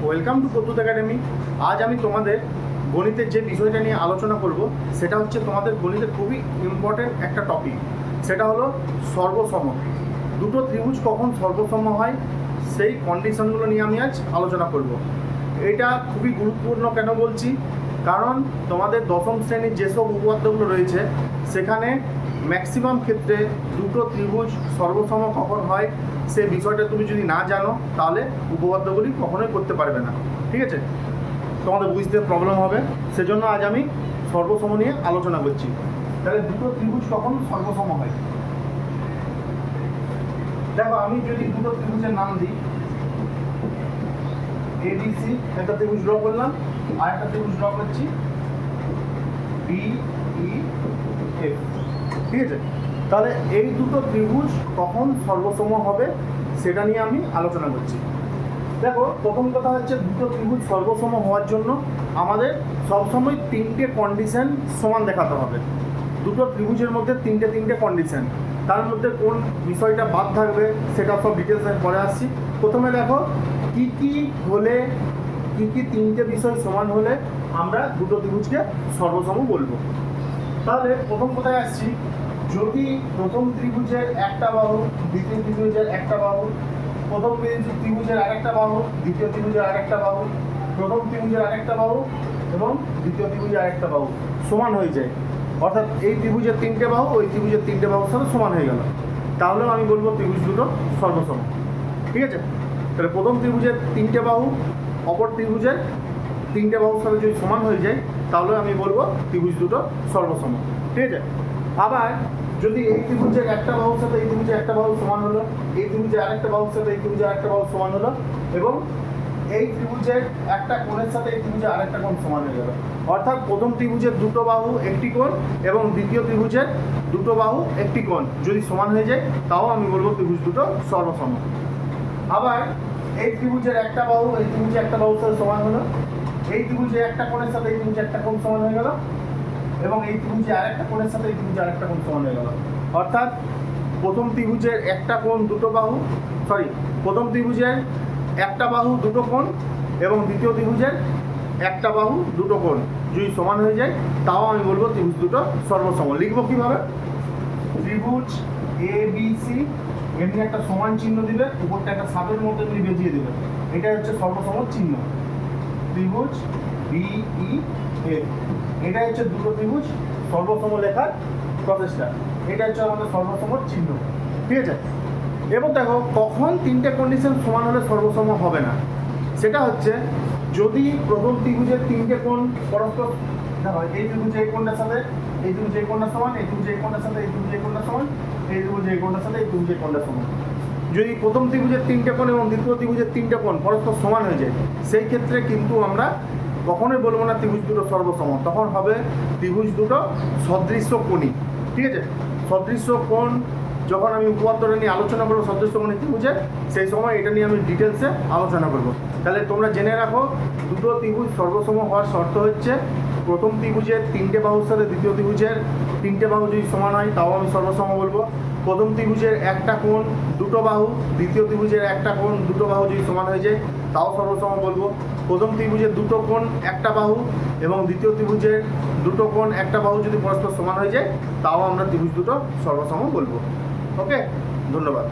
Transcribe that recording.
Welcome to Pradyut academy. আজ আমি তোমাদের গণিতের যে বিষয়টা নিয়ে আলোচনা করব সেটা হচ্ছে তোমাদের গণিতের খুবই ইম্পর্টেন্ট একটা টপিক। সেটা হলো সর্বসম। দুটো ত্রিভুজ কখন সর্বসম হয় সেই কন্ডিশনগুলো নিয়ে আমি আজ আলোচনা করব। এটা খুবই গুরুত্বপূর্ণ কেন বলছি, কারণ তোমাদের দশম শ্রেণীর যেসব উপপাদ্যগুলো রয়েছে সেখানে ম্যাক্সিমাম ক্ষেত্রে দুটো ত্রিভুজ সর্বসম কখন হয় সে বিষয়টা তুমি যদি না জানো তাহলে উপপাদ্যগুলি কখনোই করতে পারবে না। ঠিক আছে, তোমাদের বুঝতে প্রবলেম হবে, সেজন্য আজ আমি সর্বসম নিয়ে আলোচনা করছি। তাহলে দুটো ত্রিভুজ কখন সর্বসম হয়, দেখো আমি যদি দুটো ত্রিভুজের নাম দিই, ABC একটা ত্রিভুজ ড্র করলাম, আর একটা ত্রিভুজ ড্র করছি DEF। ঠিক আছে, তাহলে এই দুটো ত্রিভুজ কখন সর্বসম হবে সেটা নিয়ে আমি আলোচনা করছি। দেখো প্রথম কথা হচ্ছে দুটো ত্রিভুজ সর্বসম হওয়ার জন্য আমাদের সবসময় তিনটে কন্ডিশন সমান দেখাতে হবে। দুটো ত্রিভুজের মধ্যে তিনটে কন্ডিশন, তার মধ্যে কোন বিষয়টা বাদ থাকবে সেটা সব ডিটেলস আমি পরে আসছি। প্রথমে দেখো কি তিনটে বিষয় সমান হলে আমরা দুটো ত্রিভুজকে সর্বসম বলবো। তাহলে প্রথম কথায় আসছি, যদি প্রথম ত্রিভুজের একটা বাহু দ্বিতীয় ত্রিভুজের একটা বাহু, প্রথম ত্রিভুজের আরেকটা বাহু দ্বিতীয় ত্রিভুজের আরেকটা বাহু, প্রথম ত্রিভুজের আরেকটা বাহু এবং দ্বিতীয় ত্রিভুজের আরেকটা বাহু সমান হয়ে যায়, অর্থাৎ এই ত্রিভুজের তিনটে বাহু ওই ত্রিভুজের তিনটে বাহুর সাথে সমান হয়ে গেল, তাহলেও আমি বলবো ত্রিভুজ দুটো সর্বসম। ঠিক আছে, তাহলে প্রথম ত্রিভুজের তিনটে বাহু অপর ত্রিভুজের তিনটে বাহুর সাথে যদি সমান হয়ে যায় তাহলে আমি বলবো ত্রিভুজ দুটো সর্বসম। ঠিক আছে, আবার যদি এই ত্রিভুজের একটা বাহুর সাথে এই ত্রিভুজের একটা বাহু সমান হলো, এই ত্রিভুজের আরেকটা বাহুর সাথে এই ত্রিভুজের আরেকটা বাহু সমান হলো, এবং এই ত্রিভুজের একটা কোণের সাথে এই ত্রিভুজের আরেকটা কোণ সমান হয়ে গেল, অর্থাৎ প্রথম ত্রিভুজের দুটো বাহু একটি কোণ এবং দ্বিতীয় ত্রিভুজের দুটো বাহু একটি কোণ যদি সমান হয়ে যায় তাও আমি বলবো ত্রিভুজ দুটো সর্বসম। আবার এই ত্রিভুজের একটা বাহু এই ত্রিভুজের একটা বাহুর সাথে সমান হলো, এই ত্রিভুজের একটা কোণের সাথে এই ত্রিভুজের একটা কোণ সমান হয়ে গেল, এবং এই ত্রিভুজে আরেকটা কোণের সাথে এই ত্রিভুজে আরেকটা কোণ সমান হয়ে গেল, অর্থাৎ প্রথম ত্রিভুজের একটা কোণ দুটো বাহু প্রথম ত্রিভুজের একটা বাহু দুটো কোণ এবং দ্বিতীয় ত্রিভুজের একটা বাহু দুটো কোণ যদি সমান হয়ে যায় তাও আমি বলবো ত্রিভুজ দুটো সর্বসম। লিখবো কিভাবে, ত্রিভুজ ABC এমনি একটা সমান চিহ্ন দিবে, উপরটা একটা সাপের মতো এমনি বেজিয়ে দেবে, এটা হচ্ছে সর্বসম চিহ্ন। ত্রিভুজ DEF এটা হচ্ছে দুটো ত্রিভুজ সর্বসম লেখার প্রসেসটা, এটা হচ্ছে আমাদের সর্বসম চিহ্ন। ঠিক আছে, এবং দেখো কখন তিনটে কন্ডিশন সমান হলে সর্বসম হবে না, সেটা হচ্ছে যদি প্রথম ত্রিভুজের তিনটে কোণ পরস্পর, দেখো এই ত্রিভুজে এই কোণটার সাথে এই ত্রিভুজে এই কোণটা সমান, এই ত্রিভুজে এই কোণটার সাথে এই ত্রিভুজে এই কোণটা সমান, এই ত্রিভুজে এই কোণটার সাথে এই ত্রিভুজে এই কোণটা সমান, যদি প্রথম ত্রিভুজের তিনটে কোণ এবং দ্বিতীয় ত্রিভুজের তিনটে কোণ পরস্পর সমান হয়ে যায় সেই ক্ষেত্রে কিন্তু আমরা কখনোই বলবো না ত্রিভুজ দুটো সর্বসম, তখন হবে ত্রিভুজ দুটো সদৃশ্য কোণী। ঠিক আছে, সদৃশ্য কোণ যখন আমি উপপাদ্যটা নিয়ে আলোচনা করবো সদৃশ্য কোণী ত্রিভুজে, সেই সময় এটা নিয়ে আমি ডিটেলসে আলোচনা করব। তাহলে তোমরা জেনে রাখো দুটো ত্রিভুজ সর্বসম হওয়ার শর্ত হচ্ছে প্রথম ত্রিভুজের তিনটে বাহুর সাথে দ্বিতীয় ত্রিভুজের তিনটে বাহু যদি সমান হয় তাও আমি সর্বসম বলবো, প্রথম ত্রিভুজের একটা কোণ দুটো বাহু দ্বিতীয় ত্রিভুজের একটা কোণ দুটো বাহু যদি সমান হয়ে যায় তাও সর্বসম বলবো, প্রথম ত্রিভুজের দুটো কোণ একটা বাহু এবং দ্বিতীয় ত্রিভুজের দুটো কোণ একটা বাহু যদি পরস্পর সমান হয়ে যায় তাও আমরা ত্রিভুজ দুটো সর্বসম বলবো। ওকে, ধন্যবাদ।